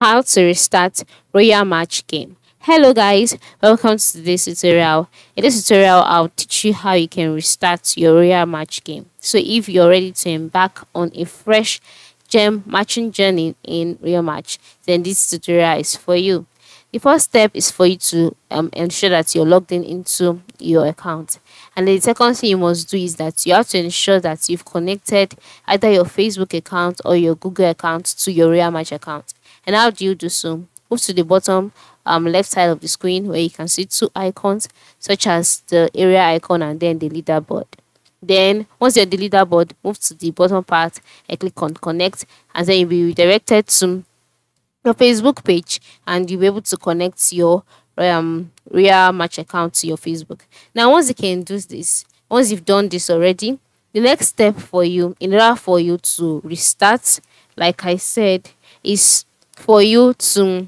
How to restart Royal Match game. Hello guys, welcome to this tutorial. In this tutorial, I'll teach you how you can restart your Royal Match game. So if you're ready to embark on a fresh gem matching journey in Royal Match, then this tutorial is for you. The first step is for you to ensure that you're logged in into your account. And the second thing you must do is that you have to ensure that you've connected either your Facebook account or your Google account to your Real Match account. And how do you do so? Move to the bottom left side of the screen where you can see two icons such as the area icon and then the leaderboard. Then once you're at the leaderboard, move to the bottom part and click on connect, and then you'll be redirected to your Facebook page and you'll be able to connect your Real Match account to your Facebook. Now, once you can do this, once you've done this already, the next step for you, in order for you to restart, like I said, is for you to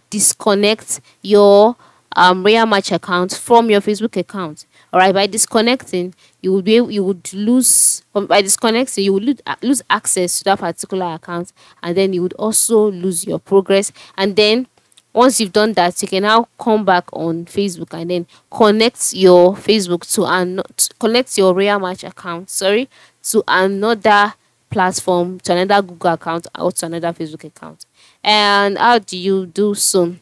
disconnect your Real Match account from your Facebook account. All right, by disconnecting, you would lose by disconnecting you would lose access to that particular account, and then you would also lose your progress. And then once you've done that, you can now come back on Facebook and then connect your Facebook to connect your Real Match account, to another platform, to another Google account or to another Facebook account. And how do you do so?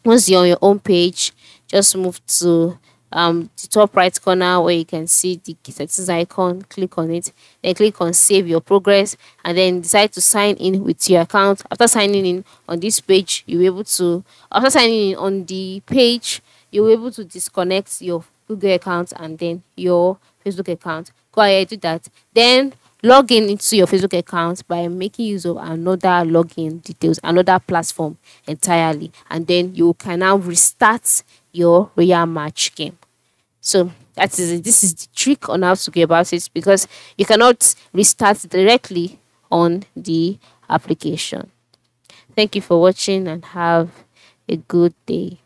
Once you're on your own page, just move to the top right corner where you can see the settings icon. Click on it, then click on save your progress, and then decide to sign in with your account. After signing in on this page, you'll be able to after signing in on the page, you'll be able to disconnect your Google account and then your Facebook account. Go ahead, do that, then log in into your Facebook account by making use of another login details, another platform entirely, and then you can now restart your Real Match game. So that is it. This is the trick on how to go about it, because you cannot restart directly on the application. Thank you for watching and have a good day.